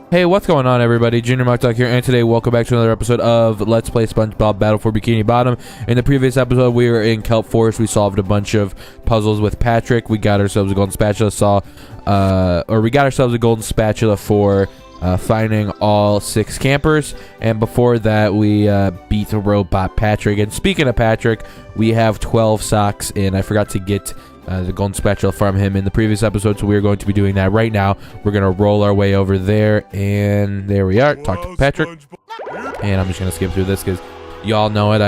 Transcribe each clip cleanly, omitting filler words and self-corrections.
Hey, what's going on, everybody? Junior Muck Duck here, and today, welcome back to another episode of Let's Play SpongeBob Battle for Bikini Bottom. In the previous episode, we were in Kelp Forest. We solved a bunch of puzzles with Patrick. We got ourselves a golden spatula. We got ourselves a golden spatula for finding all 6 campers. And before that, we beat the robot Patrick. And speaking of Patrick, we have 12 socks, and I forgot to get the golden spatula from him in the previous episode, so we are going to be doing that right now. We're going to roll our way over there, and there we are. Talk to Patrick, and I'm just going to skip through this because y'all know it.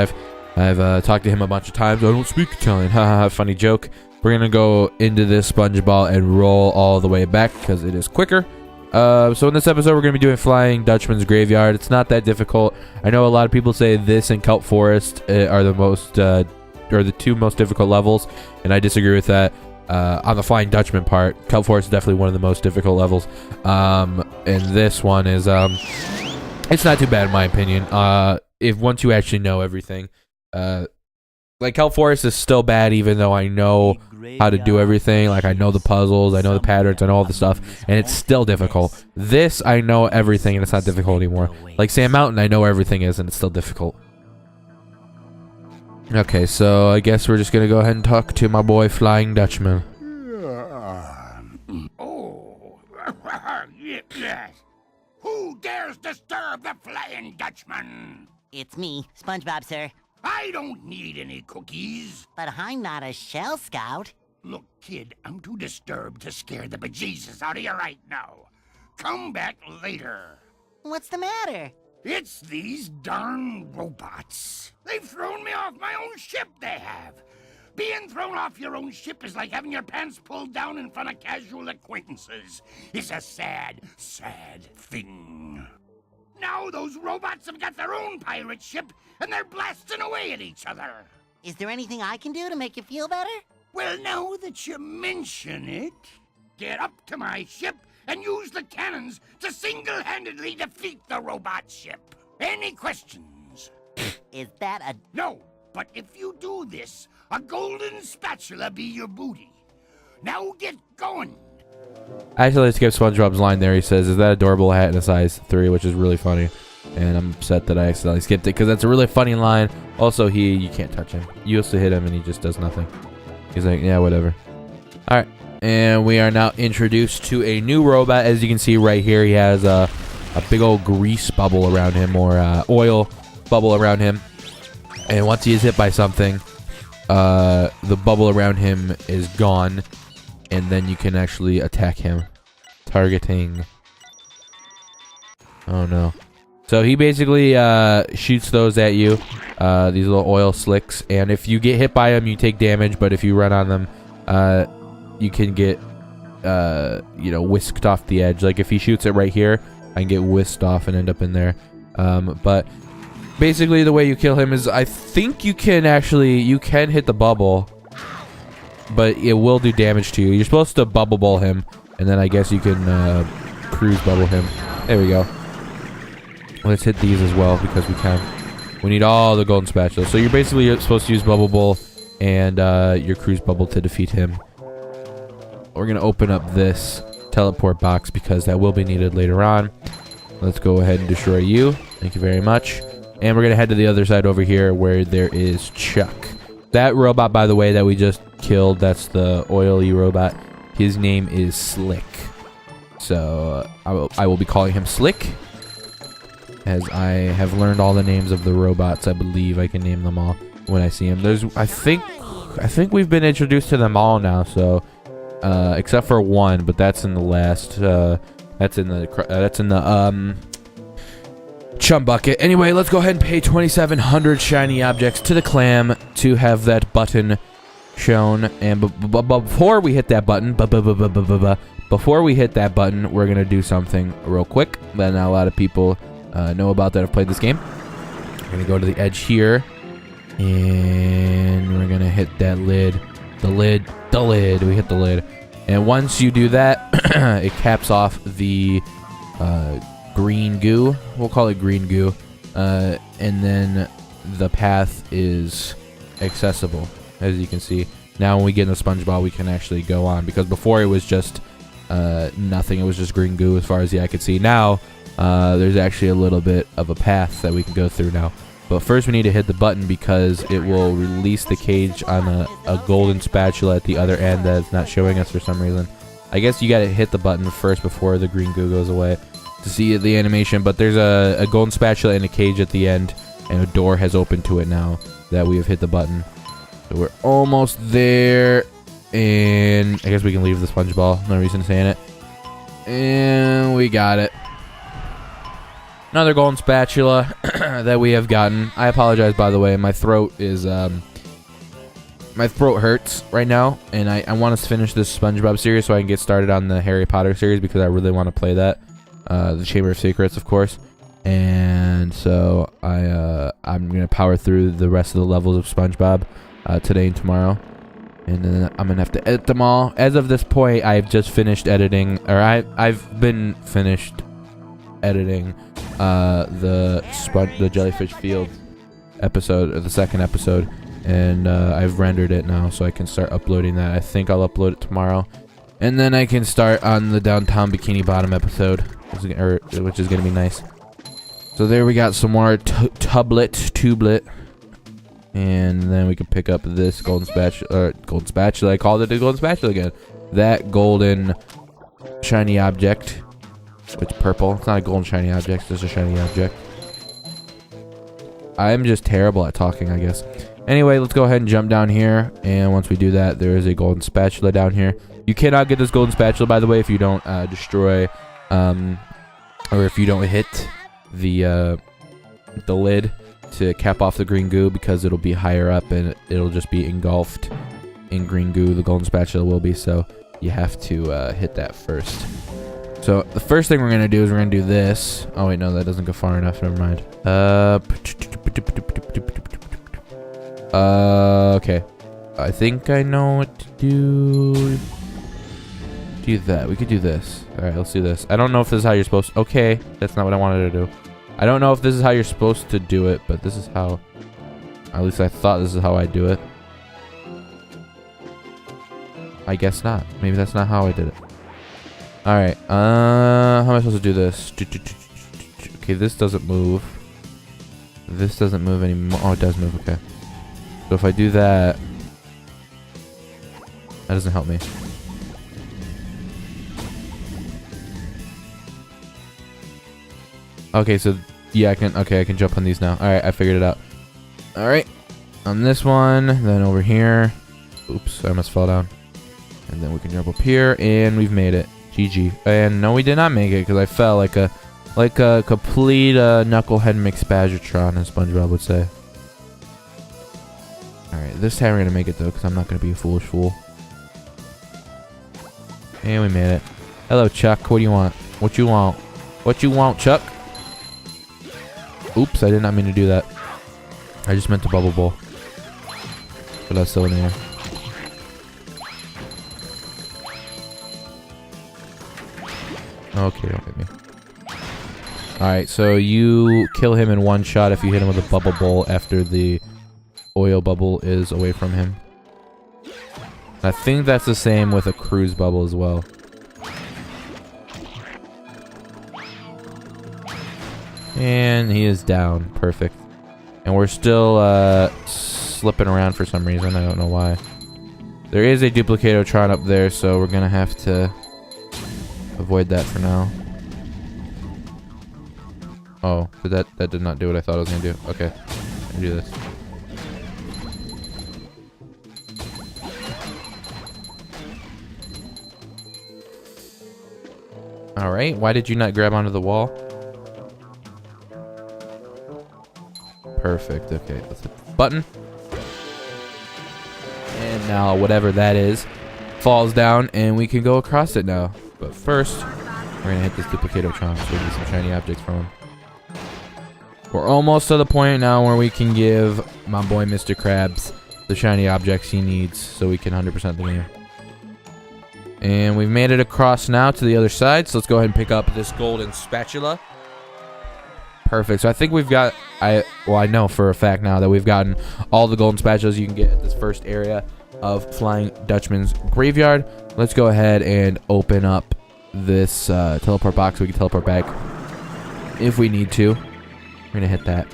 I've talked to him a bunch of times. I don't speak Italian. Haha, funny joke. We're going to go into this sponge ball and roll all the way back because it is quicker. So in this episode, we're going to be doing Flying Dutchman's Graveyard. It's not that difficult. I know a lot of people say this and Kelp Forest are the 2 most difficult levels, and I disagree with that. On the Flying Dutchman part, Kelp Forest is definitely one of the most difficult levels, and this one is it's not too bad in my opinion. If once you actually know everything, like Kelp Forest is still bad even though I know how to do everything. Like I know the puzzles, I know the patterns, I know all the stuff, and it's still difficult. This I know everything and it's not difficult anymore. Like Sand Mountain, I know where everything is and it's still difficult. Okay, so I guess we're just gonna go ahead and talk to my boy Flying Dutchman. Oh, yes. Who dares disturb the Flying Dutchman? It's me, SpongeBob, sir. I don't need any cookies. But I'm not a Shell Scout. Look, kid, I'm too disturbed to scare the bejesus out of you right now. Come back later. What's the matter? It's these darn robots. They've thrown me off my own ship, they have. Being thrown off your own ship is like having your pants pulled down in front of casual acquaintances. It's a sad, sad thing. Now those robots have got their own pirate ship, and they're blasting away at each other. Is there anything I can do to make you feel better? Well, now that you mention it, get up to my ship and use the cannons to single-handedly defeat the robot ship. Any questions? Is that a... No, but if you do this, a golden spatula be your booty. Now get going. I actually skipped SpongeBob's line there. He says, "Is that adorable hat in a size 3?" which is really funny. And I'm upset that I accidentally skipped it because that's a really funny line. Also, you can't touch him. You used to hit him and he just does nothing. He's like, yeah, whatever. All right. And we are now introduced to a new robot. As you can see right here, he has a big old grease bubble around him, or oil bubble around him. And once he is hit by something, the bubble around him is gone. And then you can actually attack him. Targeting. Oh, no. So he basically shoots those at you, these little oil slicks. And if you get hit by them, you take damage. But if you run on them, you can get, whisked off the edge. Like if he shoots it right here, I can get whisked off and end up in there. But basically the way you kill him is, I think you can hit the bubble, but it will do damage to you. You're supposed to bubble ball him, and then I guess you can cruise bubble him. There we go. Let's hit these as well because we can. We need all the golden spatulas. So you're basically supposed to use bubble ball and your cruise bubble to defeat him. We're going to open up this teleport box because that will be needed later on. Let's go ahead and destroy you. Thank you very much. And we're going to head to the other side over here where there is Chuck. That robot, by the way, that we just killed, that's the oily robot. His name is Slick. So I will be calling him Slick, as I have learned all the names of the robots. I believe I can name them all when I see them. I think we've been introduced to them all now, so except for one, but that's in the last that's in the chum bucket. Anyway, let's go ahead and pay 2,700 shiny objects to the clam to have that button shown. And before we hit that button, we're gonna do something real quick that not a lot of people know about that have played this game. We're gonna go to the edge here, and we're gonna hit that lid. The lid. We hit the lid. And once you do that, it caps off the green goo. We'll call it green goo. And then the path is accessible, as you can see. Now when we get in the SpongeBob, we can actually go on, because before it was just nothing. It was just green goo as far as the eye could see. Now, there's actually a little bit of a path that we can go through now. But first we need to hit the button because it will release the cage on a golden spatula at the other end that's not showing us for some reason. I guess you gotta hit the button first before the green goo goes away to see the animation. But there's a golden spatula in a cage at the end, and a door has opened to it now that we have hit the button. So we're almost there, and I guess we can leave the sponge ball. No reason saying it. And we got it. Another golden spatula that we have gotten. I apologize, by the way. My throat is my throat hurts right now, and I want to finish this SpongeBob series so I can get started on the Harry Potter series because I really want to play that, the Chamber of Secrets, of course. And so I'm gonna power through the rest of the levels of SpongeBob today and tomorrow, and then I'm gonna have to edit them all. As of this point, I've just finished editing, or I've been finished editing the Jellyfish Field episode, or the second episode, and I've rendered it now so I can start uploading that. I think I'll upload it tomorrow, and then I can start on the Downtown Bikini Bottom episode, which is gonna be nice. So there we got some more tublet, and then we can pick up this golden spatula. I called it a golden spatula again. That golden shiny object. It's purple. It's not a golden shiny object. It's just a shiny object. I'm just terrible at talking, I guess. Anyway, let's go ahead and jump down here. And once we do that, there is a golden spatula down here. You cannot get this golden spatula, by the way, if you don't destroy, or if you don't hit the lid to cap off the green goo, because it'll be higher up and it'll just be engulfed in green goo. The golden spatula will be, so you have to hit that first. So the first thing we're gonna do is we're gonna do this. Oh wait, no, that doesn't go far enough. Never mind. Okay. I think I know what to do. Do that. We could do this. All right, let's do this. I don't know if this is how you're supposed to. Okay, that's not what I wanted to do. I don't know if this is how you're supposed to do it, but this is how. At least I thought this is how I do it. I guess not. Maybe that's not how I did it. Alright, how am I supposed to do this? Okay, this doesn't move. This doesn't move anymore. Oh, it does move, okay. So if I do that... That doesn't help me. Okay, so... Yeah, I can jump on these now. Alright, I figured it out. Alright, on this one, then over here. Oops, I almost fell down. And then we can jump up here, and we've made it. GG. And no, we did not make it because I fell like a complete knucklehead McSpagatron, as SpongeBob would say. All right, this time we're gonna make it though, because I'm not gonna be a foolish fool. And we made it. Hello, Chuck. What do you want? What you want? What you want, Chuck? Oops, I did not mean to do that. I just meant to bubble bowl. But that's still in the air. Okay, don't hit me. Alright, so you kill him in one shot if you hit him with a bubble bowl after the oil bubble is away from him. I think that's the same with a cruise bubble as well. And he is down. Perfect. And we're still slipping around for some reason. I don't know why. There is a Duplicatotron up there, so we're gonna have to avoid that for now. Oh, but that did not do what I thought it was gonna do. Okay, let me do this. All right, why did you not grab onto the wall? Perfect. Okay, let's hit the button. And now whatever that is falls down, and we can go across it now. But first, we're gonna hit this Duplicatotron so we get some shiny objects from him. We're almost to the point now where we can give my boy Mr. Krabs the shiny objects he needs so we can 100% the game. And we've made it across now to the other side, so let's go ahead and pick up this golden spatula. Perfect. So I think we've got, I know for a fact now that we've gotten all the golden spatulas you can get at this first area of Flying Dutchman's graveyard. Let's go ahead and open up this teleport box. We can teleport back if we need to. We're gonna hit that.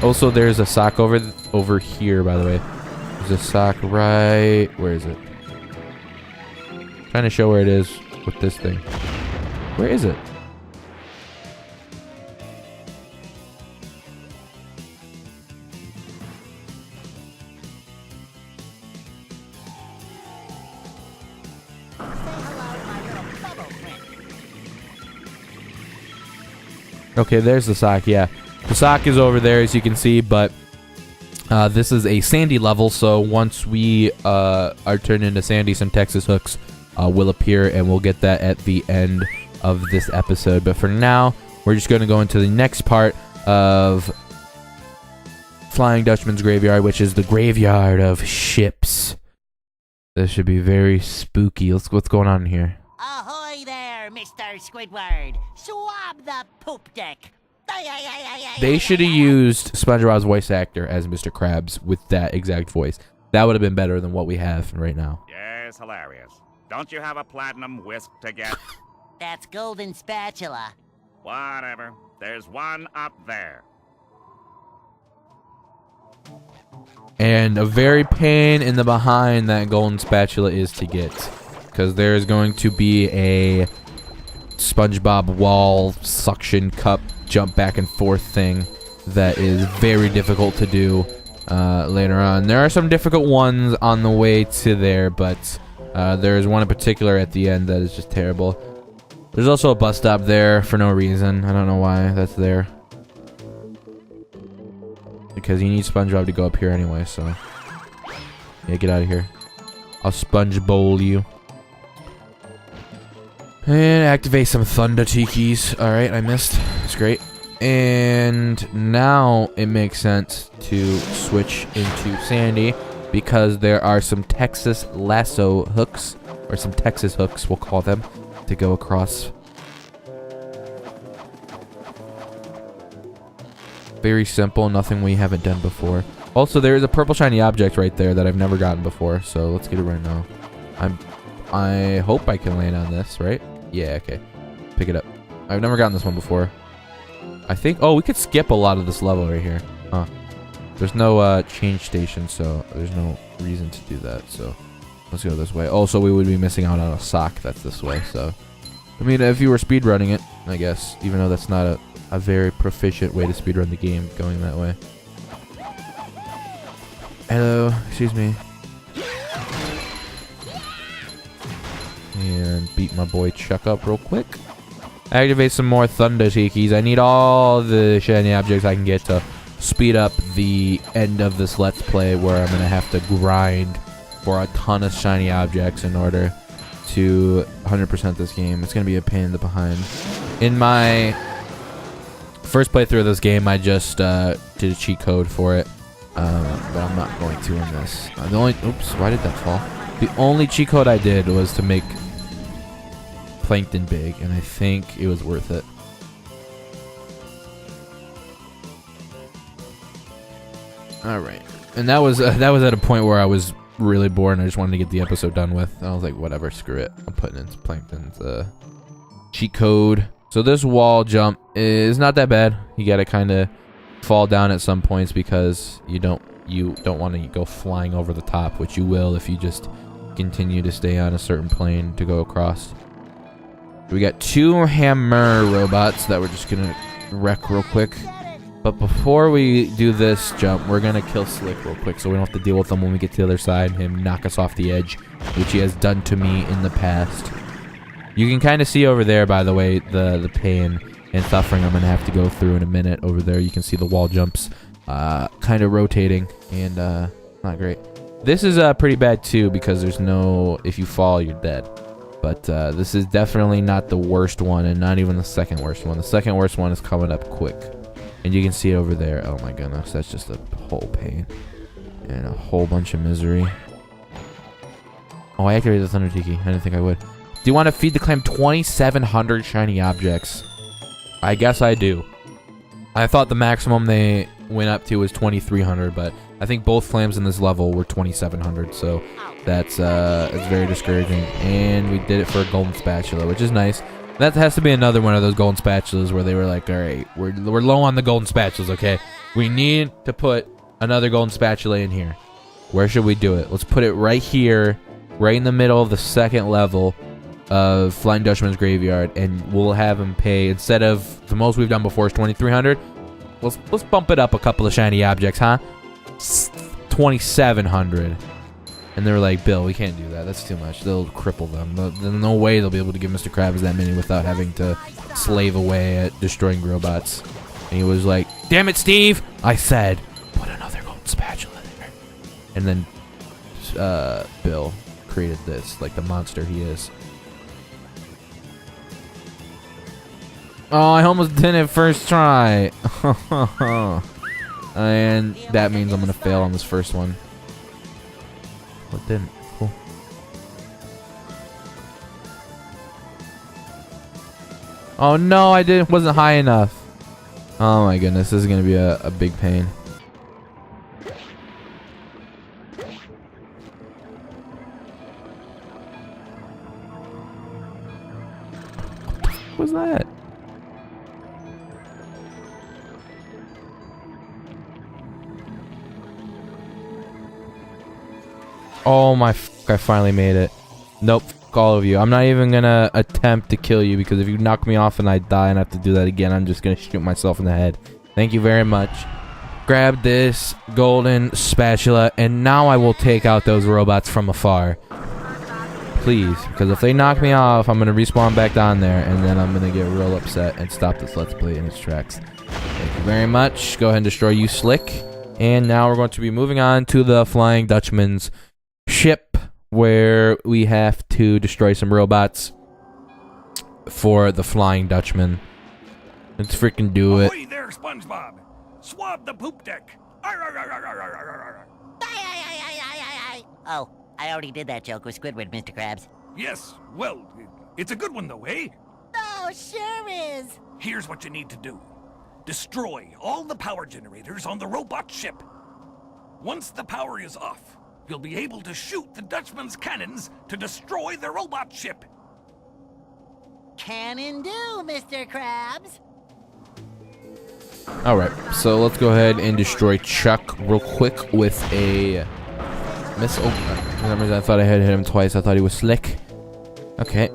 Also, there's a sock over here, by the way. There's a sock right... Where is it? Trying to show where it is with this thing. Where is it? Okay, there's the sock, yeah. The sock is over there, as you can see, but this is a sandy level, so once we are turned into sandy, some Texas hooks will appear, and we'll get that at the end of this episode. But for now, we're just going to go into the next part of Flying Dutchman's Graveyard, which is the graveyard of ships. This should be very spooky. What's going on here? Ahoy there, Mr. Squidward. Swab the poop deck. They should have used SpongeBob's voice actor as Mr. Krabs with that exact voice. That would have been better than what we have right now. Yes, hilarious. Don't you have a platinum whisk to get? That's golden spatula. Whatever. There's one up there. And a very pain in the behind that golden spatula is to get. Because there is going to be a SpongeBob wall suction cup jump back and forth thing that is very difficult to do later on. There are some difficult ones on the way to there, but there is one in particular at the end that is just terrible. There's also a bus stop there for no reason. I don't know why that's there. Because you need SpongeBob to go up here anyway, so... Yeah, get out of here. I'll sponge bowl you. And activate some Thunder Tikis. Alright, I missed. That's great. And now it makes sense to switch into Sandy because there are some Texas lasso hooks, or some Texas hooks, we'll call them, to go across. Very simple, nothing we haven't done before. Also, there is a purple shiny object right there that I've never gotten before, so let's get it right now. I hope I can land on this, right? Yeah, okay. Pick it up. I've never gotten this one before. I think... Oh, we could skip a lot of this level right here. Huh. There's no change station, so there's no reason to do that, so... Let's go this way. Also, we would be missing out on a sock that's this way, so... I mean, if you were speedrunning it, I guess, even though that's not a very proficient way to speedrun the game, going that way. Hello, excuse me. And beat my boy Chuck up real quick. Activate some more Thunder Tikis. I need all the shiny objects I can get to speed up the end of this Let's Play, where I'm going to have to grind for a ton of shiny objects in order to 100% this game. It's going to be a pain in the behind. In my first playthrough of this game, I just did a cheat code for it, but I'm not going to in this. Oops, why did that fall? The only cheat code I did was to make Plankton big, and I think it was worth it. All right, and that was at a point where I was really bored and I just wanted to get the episode done with. I was like, whatever, screw it. I'm putting in Plankton's cheat code. So this wall jump is not that bad. You gotta kind of fall down at some points because you don't want to go flying over the top, which you will if you just continue to stay on a certain plane to go across. We got 2 hammer robots that we're just gonna wreck real quick. But before we do this jump, we're gonna kill Slick real quick so we don't have to deal with him when we get to the other side and him knock us off the edge, which he has done to me in the past. You can kind of see over there, by the way, the pain and suffering I'm gonna have to go through in a minute. Over there you can see the wall jumps kind of rotating and not great. This is pretty bad too because there's no, if you fall you're dead. But this is definitely not the worst one and not even the second worst one. The second worst one is coming up quick. And you can see it over there. Oh my goodness, that's just a whole pain. And a whole bunch of misery. Oh, I activated the Thunder Tiki. I didn't think I would. Do you want to feed the clam 2,700 shiny objects? I guess I do. I thought the maximum they went up to was 2,300, but I think both clams in this level were 2,700, so it's very discouraging. And we did it for a golden spatula, which is nice. That has to be another one of those golden spatulas where they were like, all right, we're low on the golden spatulas, okay? We need to put another golden spatula in here. Where should we do it? Let's put it right here, right in the middle of the second level of Flying Dutchman's graveyard, and we'll have him pay, instead of the most we've done before is 2,300. Let's bump it up a couple of shiny objects, huh? 2,700. And they were like, Bill, we can't do that. That's too much. They'll cripple them. There's no way they'll be able to give Mr. Krabs that many without having to slave away at destroying robots. And he was like, damn it, Steve! I said, put another golden spatula there. And then Bill created this, like the monster he is. Oh, I almost did it first try. And that means I'm going to fail on this first one. What didn't? Cool. Oh no, wasn't high enough. Oh my goodness, this is gonna be a big pain. What was that? Oh my I finally made it. Nope, all of you. I'm not even gonna attempt to kill you, because if you knock me off and I die and I have to do that again, I'm just gonna shoot myself in the head. Thank you very much. Grab this golden spatula, and now I will take out those robots from afar. Please, because if they knock me off, I'm gonna respawn back down there, and then I'm gonna get real upset and stop this Let's Play in its tracks. Thank you very much. Go ahead and destroy you, Slick. And now we're going to be moving on to the Flying Dutchman's ship, where we have to destroy some robots for the Flying Dutchman. Let's freaking do it. Ahoy there, Spongebob! Swab the poop deck! Arr, arr, arr, arr, arr, arr, arr. Oh, I already did that joke with Squidward, Mr. Krabs. Yes, well, it's a good one though, eh? Oh, sure is. Here's what you need to do. Destroy all the power generators on the robot ship. Once the power is off, you'll be able to shoot the Dutchman's cannons to destroy the robot ship. Cannon do, Mr. Krabs. Alright, so let's go ahead and destroy Chuck real quick with a missile. For some reason I thought I had hit him twice. I thought he was slick. Okay,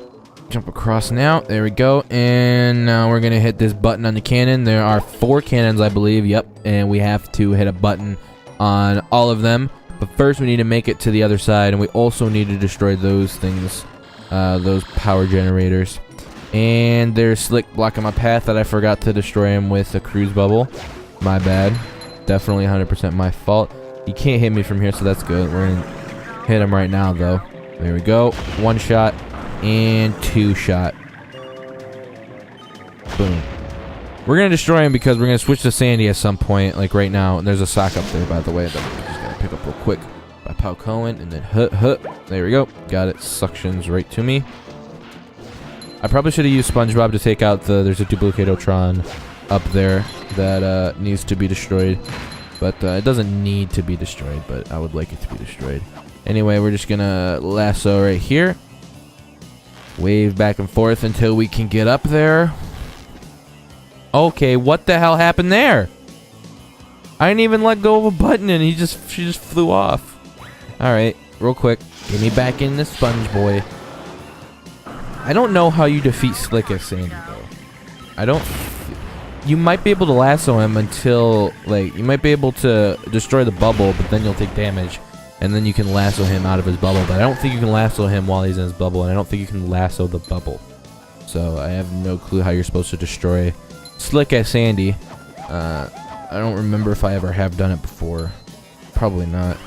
jump across now. There we go. And now we're going to hit this button on the cannon. There are 4 cannons, I believe. Yep, and we have to hit a button on all of them. But first we need to make it to the other side, and we also need to destroy those things, those power generators. And there's Slick blocking my path that I forgot to destroy him with a cruise bubble. My bad. Definitely 100% my fault. He can't hit me from here, so that's good. We're going to hit him right now, though. There we go. 1 shot and 2 shot. Boom. We're going to destroy him because we're going to switch to Sandy at some point, like right now. And there's a sock up there, by the way, that I'm just going to pick up real quick. By Pau Cohen, and then there we go. Got it. Suctions right to me. I probably should have used Spongebob to take out there's a Duplicatotron up there that needs to be destroyed. But it doesn't need to be destroyed, but I would like it to be destroyed. Anyway, we're just going to lasso right here. Wave back and forth until we can get up there. Okay, what the hell happened there? I didn't even let go of a button and she just flew off. Alright, real quick. Get me back in the Sponge Boy. I don't know how you defeat Slick as Sandy, though. You might be able to lasso him until, like, you might be able to destroy the bubble, but then you'll take damage. And then you can lasso him out of his bubble. But I don't think you can lasso him while he's in his bubble, and I don't think you can lasso the bubble. So I have no clue how you're supposed to destroy Slick as Sandy. I don't remember if I ever have done it before. Probably not.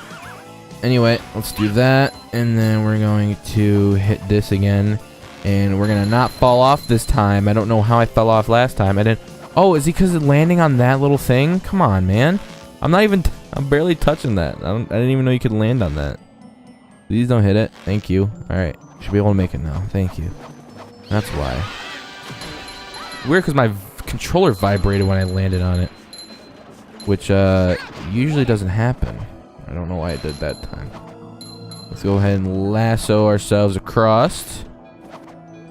Anyway, let's do that. And then we're going to hit this again. And we're going to not fall off this time. I don't know how I fell off last time. I didn't... Oh, is he because of landing on that little thing? Come on, man. I'm barely touching that. I didn't even know you could land on that. Please don't hit it. Thank you. Alright. Should be able to make it now. Thank you. That's why. Weird because my controller vibrated when I landed on it. Which usually doesn't happen. I don't know why it did that time. Let's go ahead and lasso ourselves across.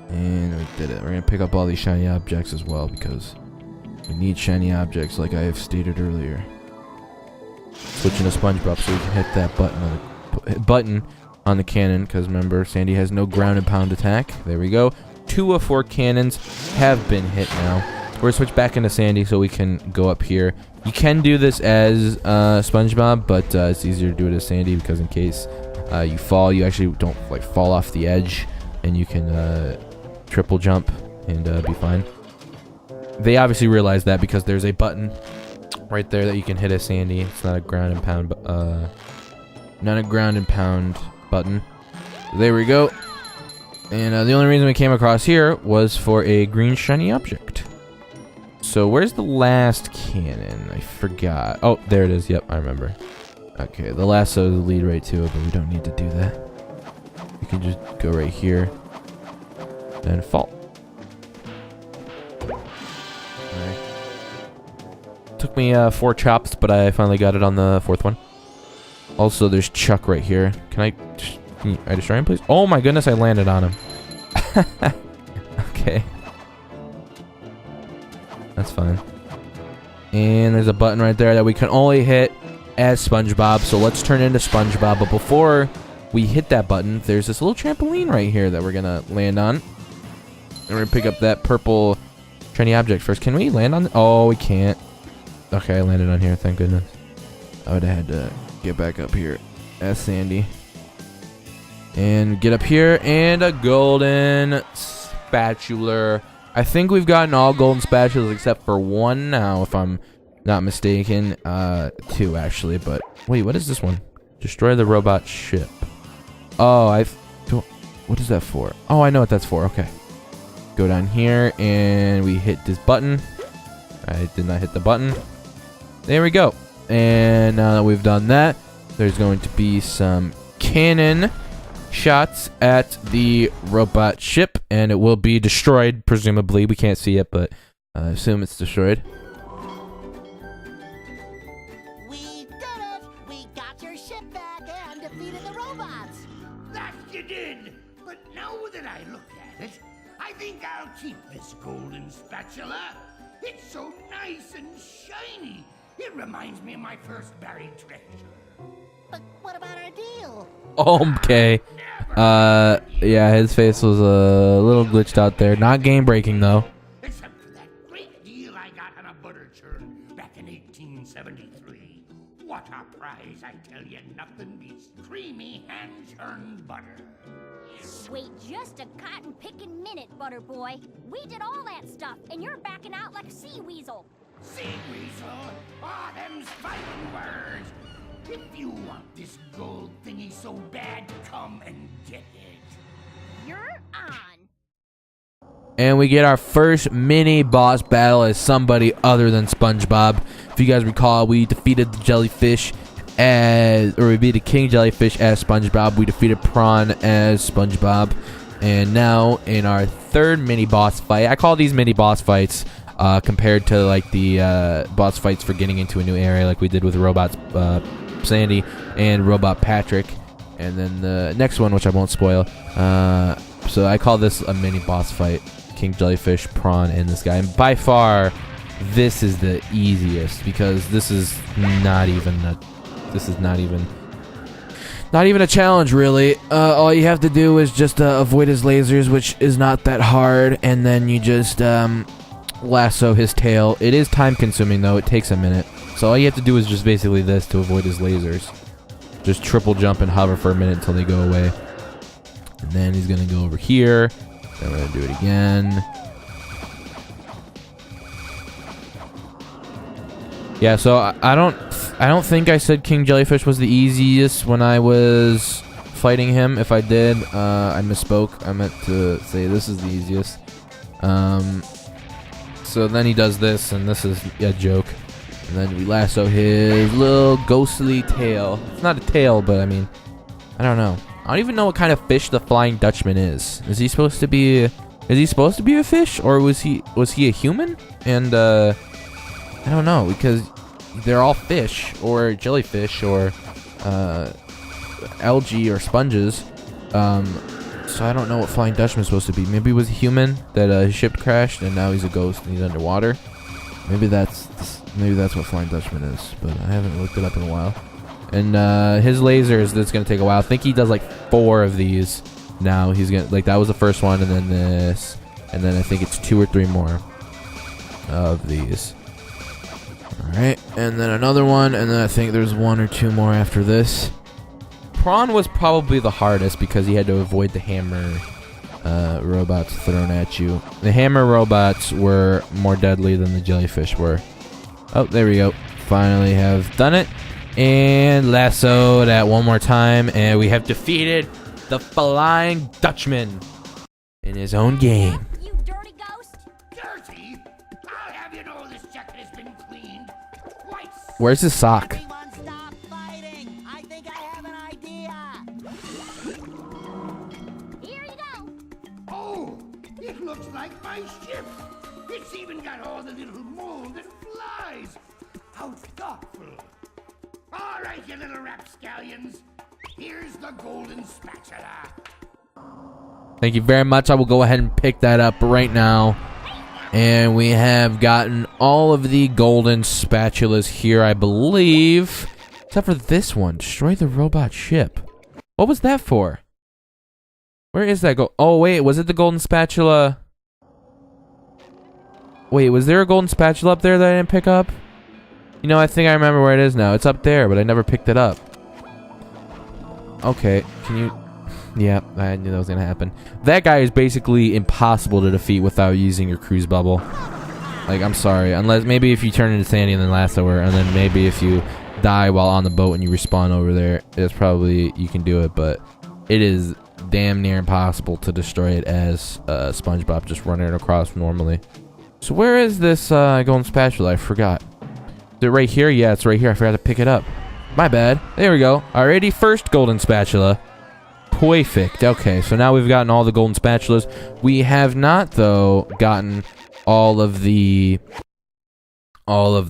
And we did it. We're gonna pick up all these shiny objects as well because we need shiny objects, like I have stated earlier. Switching to Spongebob so we can hit that button on the cannon, because remember, Sandy has no ground and pound attack. There we go. 2 of 4 cannons have been hit now. We're gonna switch back into Sandy so we can go up here. You can do this as Spongebob, but it's easier to do it as Sandy because in case you fall, you actually don't like fall off the edge, and you can triple jump and be fine. They obviously realize that because there's a button right there that you can hit as Sandy. It's not a ground and pound, not a ground and pound button. There we go. And the only reason we came across here was for a green shiny object. So where's the last cannon? I forgot. Oh, there it is. Yep, I remember. Okay, the lasso will lead right to it, but we don't need to do that. We can just go right here and fall. Alright. Took me 4 chops, but I finally got it on the 4th one. Also, there's Chuck right here. Can I destroy him, please? Oh my goodness, I landed on him. Okay. That's fine. And there's a button right there that we can only hit as Spongebob. So let's turn into Spongebob. But before we hit that button, there's this little trampoline right here that we're going to land on. And we're going to pick up that purple shiny object first. Can we land on it? Oh, we can't. Okay, I landed on here. Thank goodness. I would have had to get back up here as Sandy. And get up here. And a golden spatula. I think we've gotten all golden spatulas except for 1 now, if I'm not mistaken. 2 actually, but wait, what is this one? Destroy the robot ship. Oh, what is that for? Oh, I know what that's for. Okay. Go down here and we hit this button. I did not hit the button. There we go. And now that we've done that, there's going to be some cannon shots at the robot ship, and it will be destroyed, presumably. We can't see it, but I assume it's destroyed. We did it! We got your ship back and defeated the robots! That you did! But now that I look at it, I think I'll keep this golden spatula. It's so nice and shiny. It reminds me of my first buried treasure. But what about our deal? Okay. Yeah, his face was a little glitched out there. Not game breaking though. Except for that great deal I got on a butter churn back in 1873. What a prize, I tell you. Nothing beats creamy hand-churned butter. Wait just a cotton-picking minute, Butter Boy. We did all that stuff, and you're backing out like a sea weasel. Sea weasel? Ah, them's fighting words. If you want this gold thingy so bad, come and get it. You're on. And we get our first mini boss battle as somebody other than SpongeBob. If you guys recall, we defeated the jellyfish we beat the king jellyfish as SpongeBob. We defeated Prawn as SpongeBob. And now in our 3rd mini boss fight, I call these mini boss fights compared to like the boss fights for getting into a new area, like we did with robots Sandy and Robot Patrick, and then the next one, which I won't spoil. So I call this a mini boss fight: King Jellyfish, Prawn, and this guy. And by far, this is the easiest because this is not even a challenge, really. All you have to do is just avoid his lasers, which is not that hard, and then you just lasso his tail. It is time consuming though. It takes a minute. So all you have to do is just basically this to avoid his lasers. Just triple jump and hover for a minute until they go away. And then he's going to go over here. Then we're going to do it again. Yeah, so I don't think I said King Jellyfish was the easiest when I was fighting him. If I did, I misspoke. I meant to say this is the easiest. So then he does this, and this is a joke. And then we lasso his little ghostly tail. It's not a tail, but I mean, I don't know. I don't even know what kind of fish the Flying Dutchman is. Is he supposed to be a fish, or was he a human? And I don't know, because they're all fish or jellyfish or algae or sponges. So I don't know what Flying Dutchman's supposed to be. Maybe it was a human that his ship crashed and now he's a ghost and he's underwater. Maybe that's what Flying Dutchman is, but I haven't looked it up in a while. And his lasers, that's gonna take a while. I think he does like 4 of these now. He's gonna, like, that was the first one, and then this, and then I think it's 2 or 3 more of these. Alright, and then another one, and then I think there's 1 or 2 more after this. Prawn was probably the hardest because he had to avoid the hammer robots thrown at you. The hammer robots were more deadly than the jellyfish were. Oh, there we go. Finally have done it. And lasso that one more time, and we have defeated the Flying Dutchman in his own game. You dirty ghost! Dirty? I'll have you know this jacket has been cleaned twice. Where's his sock? Everyone stop fighting. I think I have an idea. Here you go! Oh, it looks like my ship. It's even got all the little mold that flies. How thoughtful. All right, you little rapscallions. Here's the golden spatula. Thank you very much. I will go ahead and pick that up right now. And we have gotten all of the golden spatulas here, I believe. Except for this one. Destroy the robot ship. What was that for? Where is that go? Oh, wait. Was it the golden spatula? Wait, was there a golden spatula up there that I didn't pick up? You know, I think I remember where it is now. It's up there, but I never picked it up. Okay, can you... Yeah, I knew that was going to happen. That guy is basically impossible to defeat without using your cruise bubble. Like, I'm sorry. Unless, maybe if you turn into Sandy and then lasso her, and then maybe if you die while on the boat and you respawn over there, it's probably... You can do it, but it is damn near impossible to destroy it as Spongebob just running across normally. So where is this golden spatula? I forgot. Is it right here? Yeah, it's right here. I forgot to pick it up. My bad. There we go. Alrighty, first golden spatula. Perfect. Okay, so now we've gotten all the golden spatulas. We have not, though, gotten all of the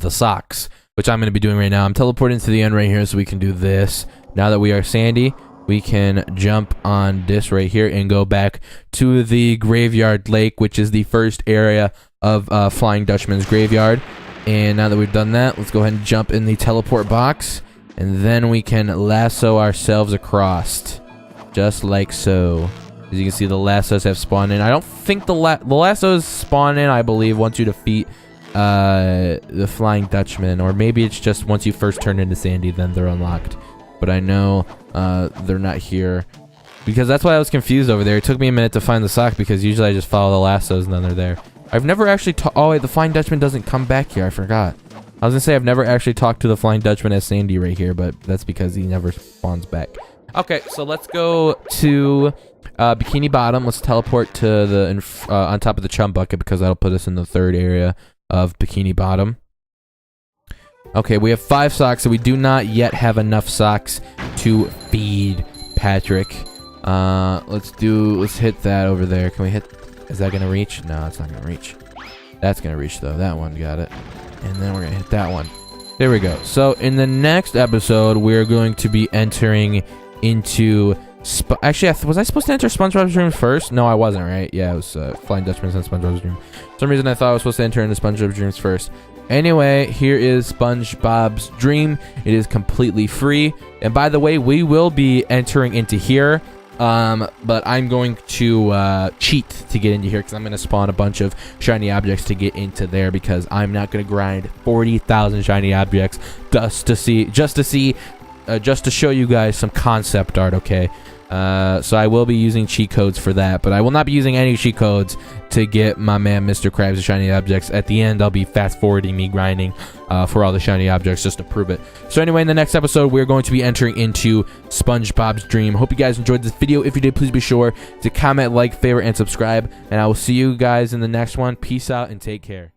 socks, which I'm going to be doing right now. I'm teleporting to the end right here so we can do this. Now that we are Sandy, we can jump on this right here and go back to the graveyard lake, which is the first area of Flying Dutchman's graveyard. And now that we've done that, let's go ahead and jump in the teleport box. And then we can lasso ourselves across. Just like so. As you can see, the lassos have spawned in. I don't think the lassos spawn in, I believe, once you defeat the Flying Dutchman. Or maybe it's just once you first turn into Sandy, then they're unlocked. But I know they're not here. Because that's why I was confused over there. It took me a minute to find the sock because usually I just follow the lassos and then they're there. I've never actually oh wait, the Flying Dutchman doesn't come back here. I forgot. I was gonna say I've never actually talked to the Flying Dutchman as Sandy right here, but that's because he never spawns back. Okay, so let's go to Bikini Bottom. Let's teleport to the on top of the chum bucket because that'll put us in the third area of Bikini Bottom. Okay, we have 5 socks, so we do not yet have enough socks to feed Patrick. Let's hit that over there. Can we hit? Is that gonna reach? No, it's not gonna reach. That's gonna reach though. That one got it. And then we're gonna hit that one. There we go. So in the next episode, we're going to be entering into... Actually, was I supposed to enter SpongeBob's dream first? No, I wasn't, right? Yeah, it was Flying Dutchman's and SpongeBob's dream. For some reason, I thought I was supposed to enter into SpongeBob's dreams first. Anyway, here is SpongeBob's dream. It is completely free. And by the way, we will be entering into here. But I'm going to cheat to get into here because I'm going to spawn a bunch of shiny objects to get into there because I'm not going to grind 40,000 shiny objects just to show you guys some concept art, okay? So I will be using cheat codes for that, but I will not be using any cheat codes to get my man Mr. Krabs' shiny objects. At the end, I'll be fast-forwarding me grinding for all the shiny objects just to prove it. So anyway, in the next episode, we're going to be entering into SpongeBob's dream. Hope you guys enjoyed this video. If you did, please be sure to comment, like, favorite, and subscribe. And I will see you guys in the next one. Peace out and take care.